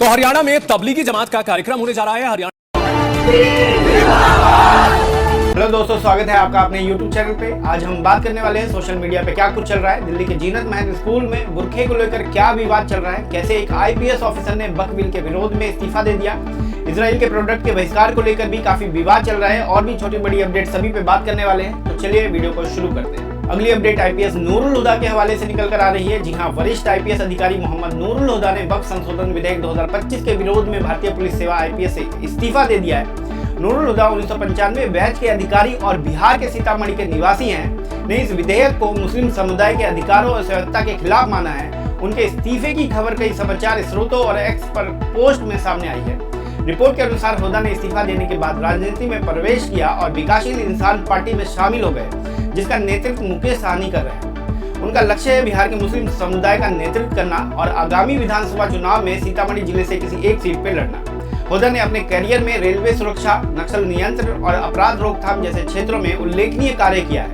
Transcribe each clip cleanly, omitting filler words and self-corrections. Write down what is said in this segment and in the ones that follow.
तो हरियाणा में तबलीगी जमात का कार्यक्रम होने जा रहा है। हरियाणा। हेलो दोस्तों, स्वागत है आपका अपने YouTube चैनल पे। आज हम बात करने वाले हैं सोशल मीडिया पे क्या कुछ चल रहा है। दिल्ली के जीनत महल स्कूल में बुरखे को लेकर क्या विवाद चल रहा है, कैसे एक IPS ऑफिसर ने बकविल के विरोध में इस्तीफा दे दिया, इजराइल के प्रोडक्ट के बहिष्कार को लेकर भी काफी विवाद चल रहा है, और भी छोटी बड़ी अपडेट सभी पे बात करने वाले हैं। तो चलिए वीडियो को शुरू करते हैं। अगली अपडेट IPS नूरुल हुदा के हवाले से निकल कर आ रही है। जी हाँ, वरिष्ठ IPS अधिकारी मोहम्मद नूरुल हुदा ने वक्फ संशोधन विधेयक 2025 के विरोध में भारतीय पुलिस सेवा IPS से इस्तीफा दे दिया है। नूरुल हुदा 1995 बैच के अधिकारी और बिहार के सीतामढ़ी के निवासी हैं, ने इस विधेयक को मुस्लिम समुदाय के अधिकारों और स्वायत्तता के खिलाफ माना है। उनके इस्तीफे की खबर कई समाचार स्रोतों और एक्स पर पोस्ट में सामने आई है। रिपोर्ट के अनुसार हुदा ने इस्तीफा देने के बाद राजनीति में प्रवेश किया और विकासशील इंसान पार्टी में शामिल हो गए, जिसका नेतृत्व मुकेश सहनी कर रहे हैं। उनका लक्ष्य है बिहार के मुस्लिम समुदाय का नेतृत्व करना और आगामी विधानसभा चुनाव में सीतामढ़ी जिले से किसी एक सीट पर लड़ना। हुदा ने अपने करियर में रेलवे सुरक्षा, नक्सल नियंत्रण और अपराध रोकथाम जैसे क्षेत्रों में उल्लेखनीय कार्य किया है,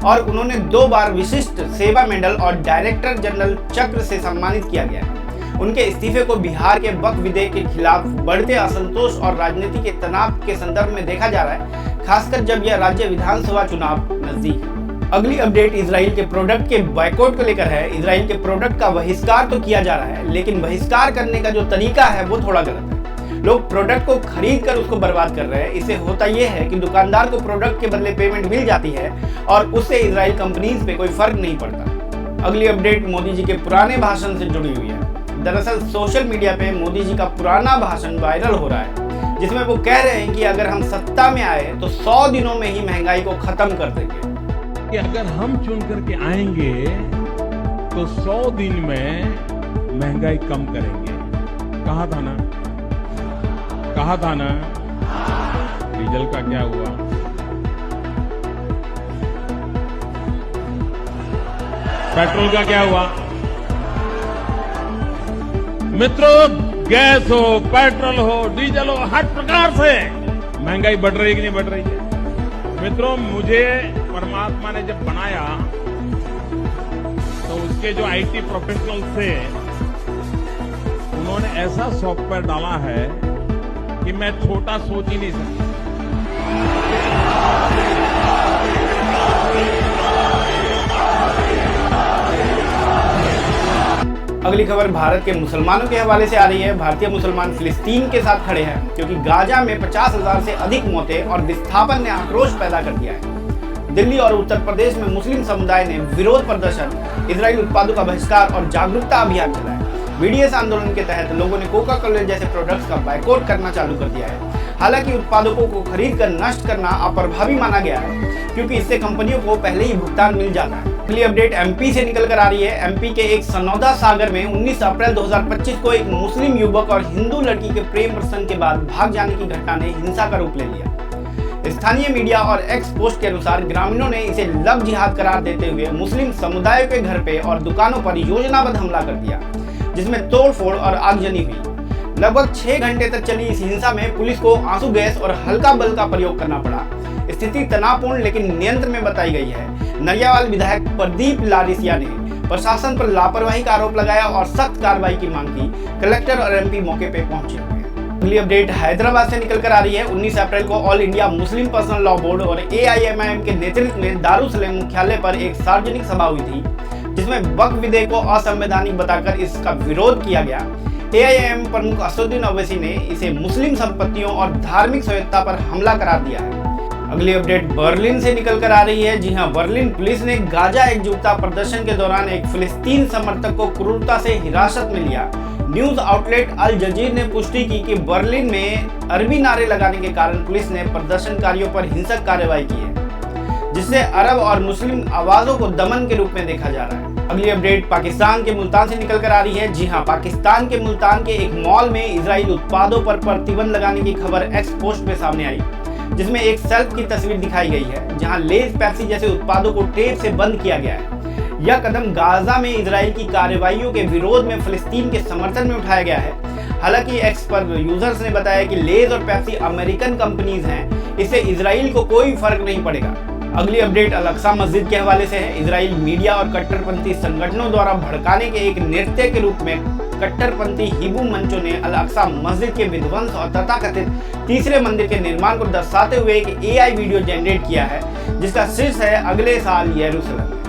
और उन्होंने 2 बार विशिष्ट सेवा मेडल और डायरेक्टर जनरल चक्र से सम्मानित किया गया है। उनके इस्तीफे को बिहार के वक्फ विधेयक के खिलाफ बढ़ते असंतोष और राजनीति के तनाव के संदर्भ में देखा जा रहा है, खासकर जब यह राज्य विधानसभा चुनाव नजदीक है। अगली अपडेट इजराइल के प्रोडक्ट के बायकॉट को लेकर है। इजराइल के प्रोडक्ट का बहिष्कार तो किया जा रहा है, लेकिन बहिष्कार करने का जो तरीका है वो थोड़ा गलत है। लोग प्रोडक्ट को खरीद कर उसको बर्बाद कर रहे हैं। इससे होता यह है कि दुकानदार को प्रोडक्ट के बदले पेमेंट मिल जाती है और उससे इजराइल कंपनीज पे कोई फर्क नहीं पड़ता। अगली अपडेट मोदी जी के पुराने भाषण से जुड़ी हुई है। दरअसल सोशल मीडिया पे मोदी जी का पुराना भाषण वायरल हो रहा है, जिसमें वो कह रहे हैं कि अगर हम सत्ता में आए तो 100 दिनों में ही महंगाई को खत्म कर देंगे। कि अगर हम चुन करके आएंगे तो 100 दिन में महंगाई कम करेंगे। कहा था ना डीजल का क्या हुआ? पेट्रोल का क्या हुआ? मित्रों, गैस हो, पेट्रोल हो, डीजल हो, हर प्रकार से महंगाई बढ़ रही है कि नहीं बढ़ रही है? मित्रों, मुझे परमात्मा ने जब बनाया तो उसके जो IT प्रोफेशनल थे, उन्होंने ऐसा सॉफ्टवेयर डाला है कि मैं छोटा सोच ही नहीं सकता। अगली खबर भारत के मुसलमानों के हवाले से आ रही है। भारतीय मुसलमान फिलिस्तीन के साथ खड़े हैं, क्योंकि गाजा में 50,000 से अधिक मौतें और विस्थापन ने आक्रोश पैदा कर दिया है। दिल्ली और उत्तर प्रदेश में मुस्लिम समुदाय ने विरोध प्रदर्शन, इजराइल उत्पादों का बहिष्कार और जागरूकता अभियान चलाया। BDS आंदोलन के तहत लोगों ने कोका कोला जैसे प्रोडक्ट्स का बायकॉट करना चालू कर दिया है। हालांकि उत्पादकों को खरीद कर नष्ट करना अप्रभावी माना गया है, क्योंकि इससे कंपनियों को पहले ही भुगतान मिल जाता है। अगली अपडेट MP से निकल कर आ रही है। MP के एक सनौदा सागर में 19 अप्रैल 2025 को एक मुस्लिम युवक और हिंदू लड़की के प्रेम प्रसंग के बाद भाग जाने की घटना ने हिंसा का रूप ले लिया। स्थानीय मीडिया और एक्स पोस्ट के अनुसार ग्रामीणों ने इसे लव जिहाद करार देते हुए मुस्लिम समुदाय के घर पे और दुकानों पर योजनाबद्ध हमला कर दिया, जिसमें तोड़फोड़ और आगजनी हुई। लगभग 6 घंटे तक चली इस हिंसा में पुलिस को आंसू गैस और हल्का बल का प्रयोग करना पड़ा। स्थिति तनावपूर्ण लेकिन नियंत्रण में बताई गई है। नरियावाल विधायक प्रदीप लारिसिया ने प्रशासन पर लापरवाही का आरोप लगाया और सख्त कार्रवाई की मांग की। कलेक्टर और MP मौके पे पहुंचे हुए हैं। अगली अपडेट हैदराबाद से निकल कर आ रही है। 19 अप्रैल को all India Muslim personal law board और AIMIM के नेतृत्व में दारुसलेम मुख्यालय पर एक सार्वजनिक सभा हुई थी, जिसमें वक्फ विधेयक को असंवैधानिक बताकर इसका विरोध किया गया। AIMIM प्रमुख असदुद्दीन ओवैसी ने इसे मुस्लिम संपत्तियों और धार्मिक स्वायत्तता पर हमला करार दिया है। अगली अपडेट बर्लिन से निकल कर आ रही है। जी हां, बर्लिन पुलिस ने गाजा एकजुटता प्रदर्शन के दौरान एक फिलिस्तीन समर्थक को क्रूरता से हिरासत में लिया। न्यूज आउटलेट अल जजीर ने पुष्टि की कि बर्लिन में अरबी नारे लगाने के कारण पुलिस ने प्रदर्शनकारियों पर हिंसक कार्रवाई की है, जिससे अरब और मुस्लिम आवाजों को दमन के रूप में देखा जा रहा है। अगली अपडेट पाकिस्तान के मुल्तान से निकल कर आ रही है। जी हां, पाकिस्तान के मुल्तान के एक मॉल में इजराइल उत्पादों पर प्रतिबंध लगाने की खबर एक्स पोस्ट पे सामने आई, जिसमें एक शेल्फ की तस्वीर दिखाई गई है, जहां लेज, पेप्सी जैसे उत्पादों को टेप से बंद किया गया है। यह कदम गाजा में इजराइल की कार्रवाइयों के विरोध में फिलिस्तीन के समर्थन में उठाया गया है। हालांकि एक्स पर यूजर्स ने बताया कि लेज और पेप्सी अमेरिकन कंपनीज हैं, इससे इजराइल को कोई फर्क नहीं पड़ेगा। अगली अपडेट अल-अक्सा मस्जिद के हवाले से है। इजराइल मीडिया और कट्टरपंथी संगठनों द्वारा भड़काने के एक नृत्य के रूप में कट्टरपंथी हिब्बू मंचों ने अल अक्सा मस्जिद के विध्वंस और तथाकथित तीसरे मंदिर के निर्माण को दर्शाते हुए एक AI वीडियो जनरेट किया है, जिसका शीर्ष है अगले साल यरूशलेम में।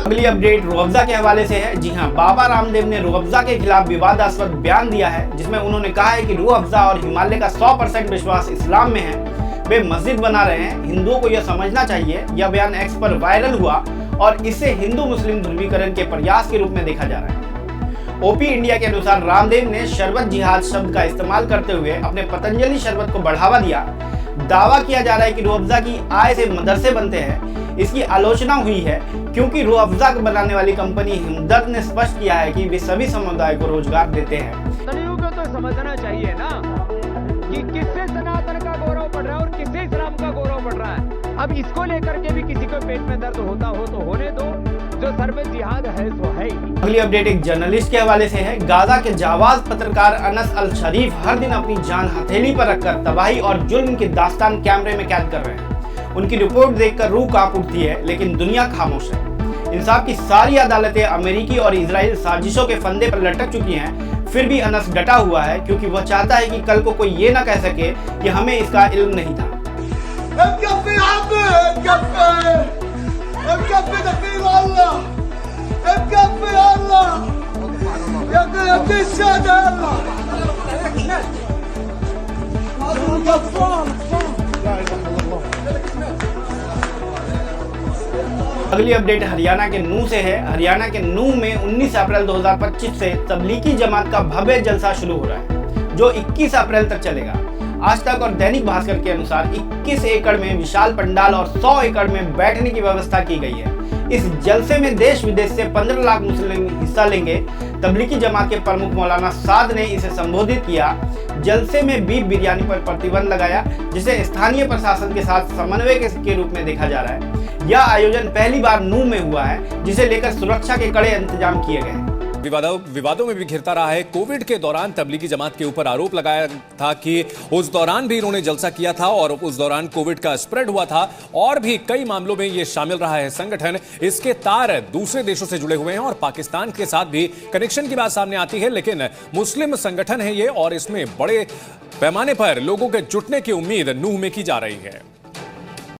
अगली अपडेट रूह अफ़ज़ा के हवाले से है। जी हां, बाबा रामदेव ने रूह अफ़ज़ा के खिलाफ विवादास्पद बयान दिया है, जिसमें उन्होंने कहा है कि रूह अफ़ज़ा और हिमालय का 100% विश्वास इस्लाम में है। वे मस्जिद बना रहे हैं। हिंदुओं को यह समझना चाहिए। यह बयान एक्स पर वायरल हुआ और इससे हिंदू मुस्लिम ध्रुवीकरण के प्रयास के रूप में देखा जा रहा है। ओपी इंडिया के अनुसार रामदेव ने शरबत जिहाद शब्द का इस्तेमाल करते हुए अपने पतंजलि शरबत को बढ़ावा दिया। दावा किया जा रहा है कि रूह अफ़ज़ा की आय से मदरसे बनते हैं। इसकी आलोचना हुई है क्योंकि रूह अफ़ज़ा को बनाने वाली कंपनी हमदर्द ने स्पष्ट किया है कि वे सभी समुदाय को रोजगार देते हैं। सदियों को तो समझना चाहिए ना कि किससे सनातन का गौरव बढ़ रहा है और किससे इस्लाम का गौरव बढ़ रहा है। अब इसको लेकर के भी किसी को पेट में दर्द होता हो तो होने दो, जो सर में जिहाद है सो है। अगली अपडेट एक जर्नलिस्ट के हवाले से है। गाजा के जाबाज पत्रकार अनस अल शरीफ हर दिन अपनी जान हथेली पर रखकर तबाही और जुल्म की दास्तान कैमरे में कैद कर रहे हैं। उनकी रिपोर्ट देखकर रूह कांप उठती है, लेकिन दुनिया खामोश है। इंसाफ की सारी अदालतें अमेरिकी और इजराइल साजिशों के फंदे पर लटक चुकी हैं, फिर भी अनस डटा हुआ है क्योंकि वह चाहता है कि कल को कोई ये ना कह सके कि हमें इसका इल्म नहीं था। अगली अपडेट हरियाणा के नूह से है। हरियाणा के नूह में 19 अप्रैल 2025 से तबलीगी जमात का भव्य जलसा शुरू हो रहा है, जो 21 अप्रैल तक चलेगा। आज तक और दैनिक भास्कर के अनुसार 21 एकड़ में विशाल पंडाल और 100 एकड़ में बैठने की व्यवस्था की गई है। इस जलसे में देश विदेश से 15 लाख मुस्लिम हिस्सा लेंगे। तबलीगी जमात के प्रमुख मौलाना साद ने इसे संबोधित किया। जलसे में बीफ बिरयानी पर प्रतिबंध लगाया, जिसे स्थानीय प्रशासन के साथ समन्वय के रूप में देखा जा रहा है। यह आयोजन पहली बार नूह में हुआ है, जिसे लेकर सुरक्षा के कड़े इंतजाम किए गए हैं। विवादों में भी घिरता रहा है। कोविड के दौरान तबलीगी जमात के ऊपर आरोप लगाया था कि उस दौरान भी इन्होंने जलसा किया था और उस दौरान कोविड का स्प्रेड हुआ था, और भी कई मामलों में ये शामिल रहा है संगठन। इसके तार दूसरे देशों से जुड़े हुए हैं और पाकिस्तान के साथ भी कनेक्शन की बात सामने आती है, लेकिन मुस्लिम संगठन है ये और इसमें बड़े पैमाने पर लोगों के जुटने की उम्मीद नूह में की जा रही है।